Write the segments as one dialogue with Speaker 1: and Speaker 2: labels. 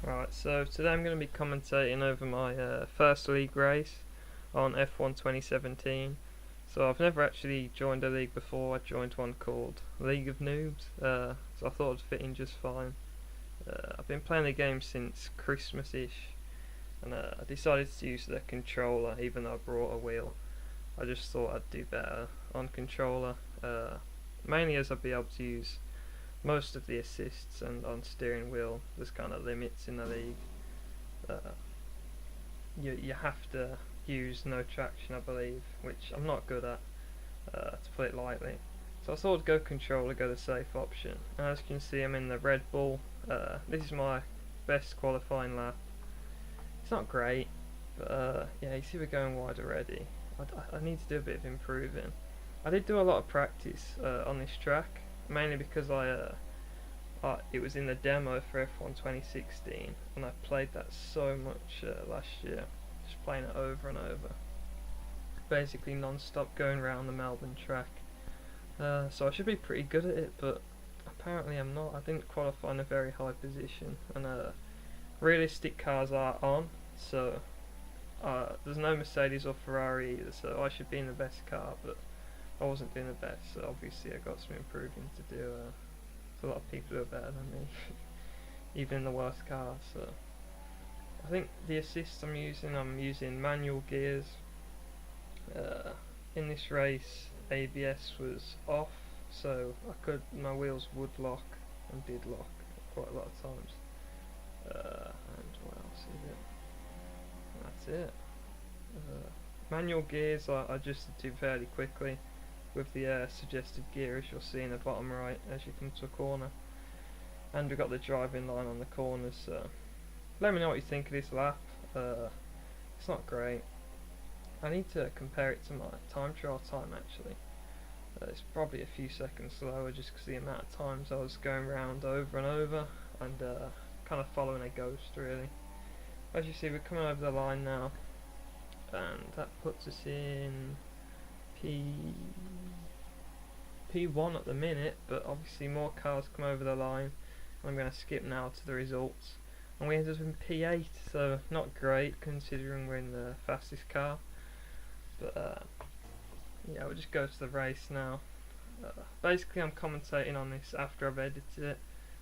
Speaker 1: Right, so today I'm going to be commentating over my first league race on F1 2017. So I've never actually joined a league before. I joined one called League of Noobs, so I thought it'd fit in just fine. I've been playing the game since Christmas-ish, and I decided to use the controller even though I brought a wheel. I just thought I'd do better on controller, mainly as I'd be able to use most of the assists, and on steering wheel there's kind of limits in the league. You have to use no traction, I believe, which I'm not good at, to put it lightly. So I thought I'd go controller, go the safe option. And as you can see, I'm in the Red Bull. This is my best qualifying lap. It's not great, but yeah, you see we're going wide already. I need to do a bit of improving. I did do a lot of practice on this track, mainly because it was in the demo for F1 2016, and I played that so much last year, just playing it over and over, basically non-stop going around the Melbourne track. So I should be pretty good at it, but apparently I'm not. I didn't qualify in a very high position, and realistic cars are on, so there's no Mercedes or Ferrari either, so I should be in the best car, but I wasn't doing the best, so obviously I got some improving to do. There's a lot of people who are better than me, even in the worst cars. So I think the assists I'm using manual gears. In this race, ABS was off, so my wheels would lock, and did lock quite a lot of times. And what else is it? That's it. Manual gears I adjusted to fairly quickly with the suggested gear, as you'll see in the bottom right as you come to a corner. And we've got the driving line on the corners, so let me know what you think of this lap. It's not great. I need to compare it to my time trial time actually. It's probably a few seconds slower just because the amount of times I was going round over and over, and kind of following a ghost really. As you see, we're coming over the line now, and that puts us in P1 at the minute, but obviously more cars come over the line, and I'm going to skip now to the results, and we ended up in P8, so not great considering we're in the fastest car. But yeah, we'll just go to the race now. Basically I'm commentating on this after I've edited it,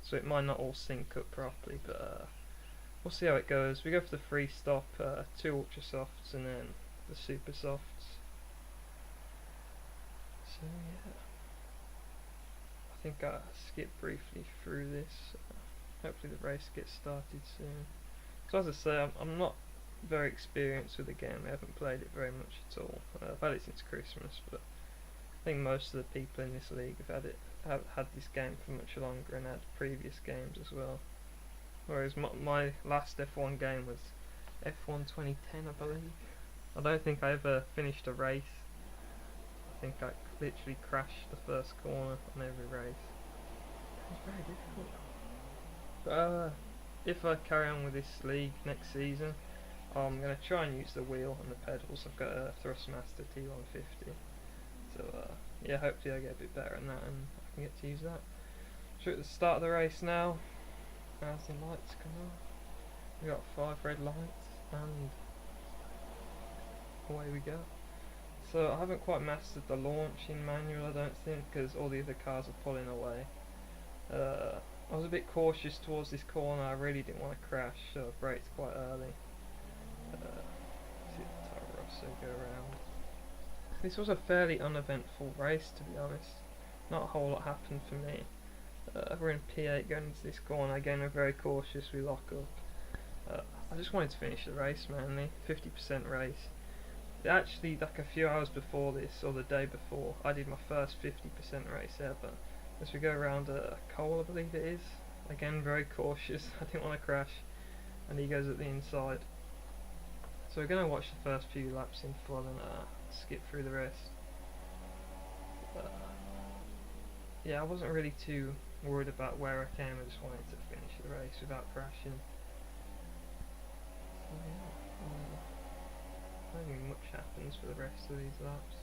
Speaker 1: so it might not all sync up properly, but we'll see how it goes. We go for the free stop, 2 ultra softs and then the super softs. So yeah, I think I skipped briefly through this. Hopefully the race gets started soon. So as I say, I'm not very experienced with the game. I haven't played it very much at all. I've had it since Christmas, but I think most of the people in this league have had this game for much longer and had previous games as well. Whereas my last F1 game was F1 2010, I believe. I don't think I ever finished a race. I think I literally crashed the first corner on every race. It's very difficult. But if I carry on with this league next season, I'm going to try and use the wheel and the pedals. I've got a Thrustmaster T150. So yeah, hopefully I get a bit better at that and I can get to use that. So at the start of the race now, as the lights come on, we got 5 red lights, and away we go. So I haven't quite mastered the launch in manual, I don't think, because all the other cars are pulling away. I was a bit cautious towards this corner. I really didn't want to crash, so I braked quite early. See the Toro Rosso go around. This was a fairly uneventful race, to be honest. Not a whole lot happened for me. We're in P8 going into this corner. Again, we're very cautious, we lock up. I just wanted to finish the race mainly, 50% race. Actually, like a few hours before this, or the day before, I did my first 50% race ever. As we go around a Cole, I believe it is. Again, very cautious, I didn't want to crash, and he goes at the inside. So we're going to watch the first few laps in full and skip through the rest. Yeah, I wasn't really too worried about where I came. I just wanted to finish the race without crashing. So yeah, I don't think much happens for the rest of these laps.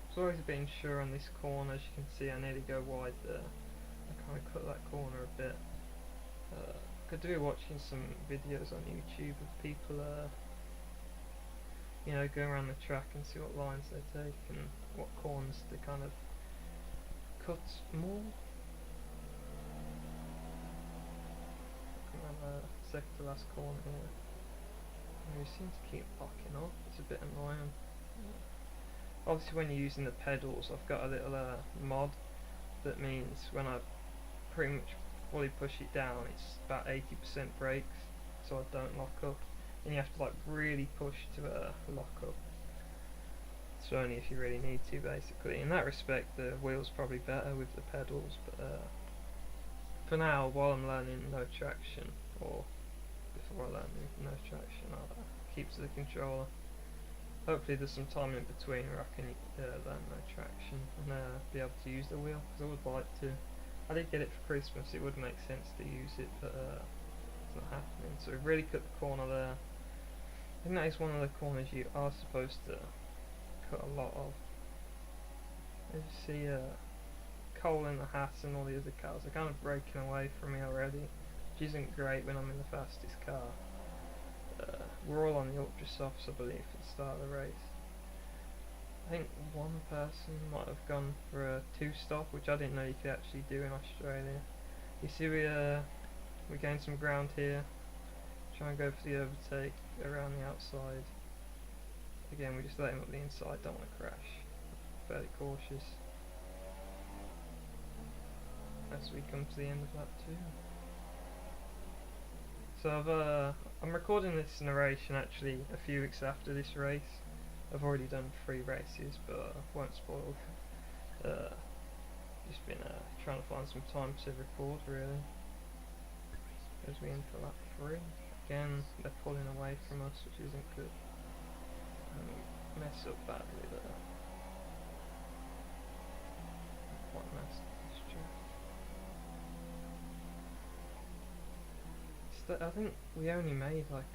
Speaker 1: It's always a bit unsure on this corner. As you can see, I nearly go wide there. I kind of cut that corner a bit. could do watching some videos on YouTube of people, you know, going around the track and see what lines they take and what corners they kind of cut more. Second to last corner here. And we seem to keep locking up. It's a bit annoying. Obviously, when you're using the pedals, I've got a little mod that means when I pretty much fully push it down, it's about 80% brakes, so I don't lock up. And you have to like really push to lock up. So only if you really need to, basically. In that respect, the wheel's probably better with the pedals, but for now, while I'm learning no traction, or before I learn no traction, I'll keep to the controller. Hopefully there's some time in between where I can learn no traction and be able to use the wheel, because I would like to. I did get it for Christmas, it would make sense to use it, but it's not happening. So we've really cut the corner there. I think that is one of the corners you are supposed to cut a lot of. As you see, Cole in the hat and all the other cars are kind of breaking away from me already, which isn't great when I'm in the fastest car. We're all on the ultra softs, I believe, at the start of the race. I think one person might have gone for a 2-stop, which I didn't know you could actually do in Australia. You see we gained some ground here, try and go for the overtake around the outside. Again, we just let him up the inside, don't want to crash. Fairly cautious. As we come to the end of lap 2. So I'm recording this narration actually a few weeks after this race. I've already done 3 races, but I won't spoil. Just been trying to find some time to record, really. As we enter lap 3. Again, they're pulling away from us, which isn't good. And we mess up badly there. Quite messed up this track. I think we only made like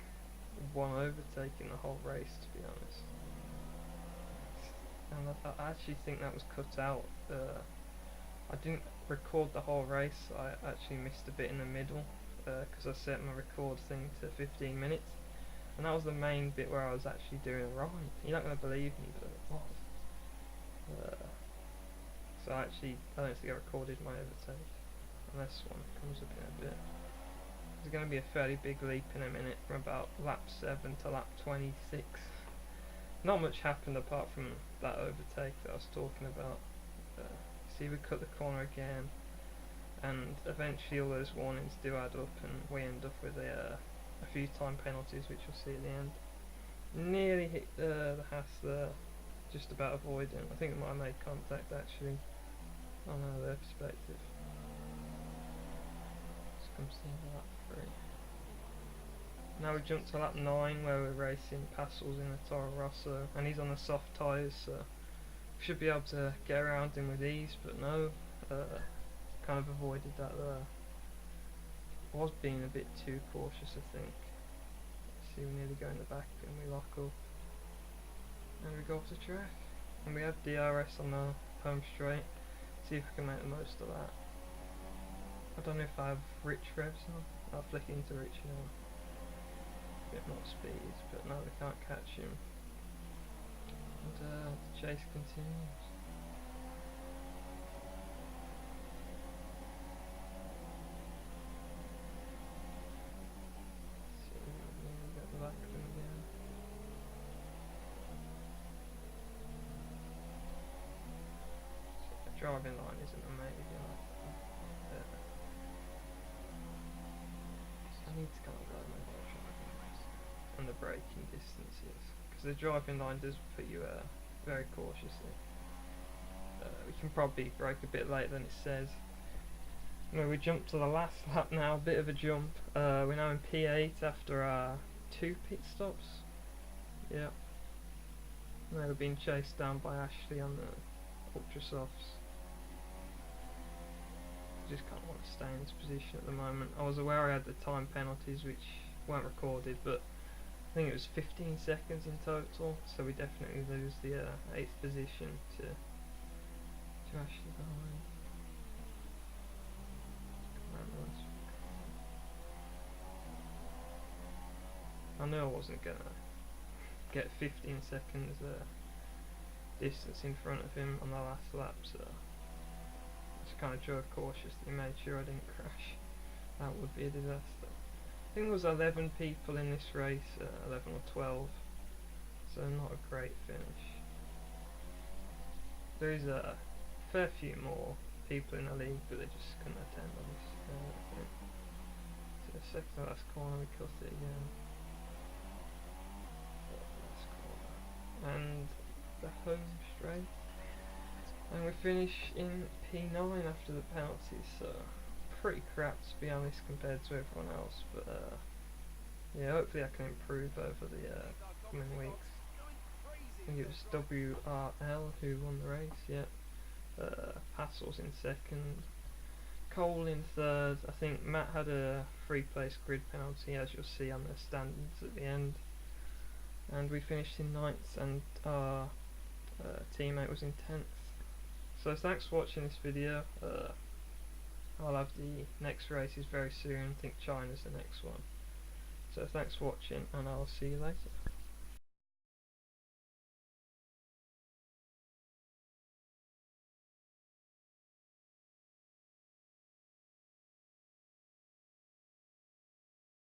Speaker 1: 1 overtake in the whole race, to be honest. And I actually think that was cut out. I didn't record the whole race. I actually missed a bit in the middle because I set my record thing to 15 minutes, and that was the main bit where I was actually doing it wrong. You're not going to believe me, but it was. So I don't think I recorded my overtake. And this one comes up in a bit. There's going to be a fairly big leap in a minute from about lap 7 to lap 26. Not much happened apart from that overtake that I was talking about. See, we cut the corner again, and eventually all those warnings do add up, and we end up with a few time penalties, which you'll see at the end. Nearly hit the Haas there, just about avoiding. I think we might have made contact actually, on their perspective. Just comes to the end of lap 3. Now we jump to lap 9 where we're racing Passels in the Toro Rosso, and he's on the soft tyres, so we should be able to get around him with ease, but no, kind of avoided that there. Was being a bit too cautious, I think. See, we nearly go in the back and we lock up. And we go off the track. And we have DRS on the home straight. See if we can make the most of that. I don't know if I have rich revs on. I'll flick into rich now. Bit more speed, but no, we can't catch him. And the chase continues. Driving line isn't amazing. I need to kind of learn my driving lines and the braking distances, because the driving line does put you very cautiously. We can probably brake a bit later than it says. No, we jump to the last lap now, a bit of a jump. We're now in P8 after our 2 pit stops. Yeah. Now we're being chased down by Ashley on the ultra softs. Just kind of want to stay in this position at the moment. I was aware I had the time penalties which weren't recorded, but I think it was 15 seconds in total, so we definitely lose the 8th position to Ashley behind. I knew I wasn't gonna get 15 seconds distance in front of him on the last lap, so just kind of drove cautiously, made sure I didn't crash. That would be a disaster. I think there was 11 people in this race, 11 or 12, so not a great finish. There is a fair few more people in the league, but they just couldn't attend on this thing. So the second to last corner we cut it again. Last corner. And the home straight. And we finish in P9 after the penalties, so pretty crap to be honest compared to everyone else, but yeah, hopefully I can improve over the coming weeks. I think it was WRL who won the race, yeah. Passel's in second, Cole in third. I think Matt had a 3-place grid penalty, as you'll see on the standings at the end. And we finished in 9th, and our teammate was in 10th. So thanks for watching this video. I'll have the next races very soon. I think China's the next one. So thanks for watching, and I'll see you later.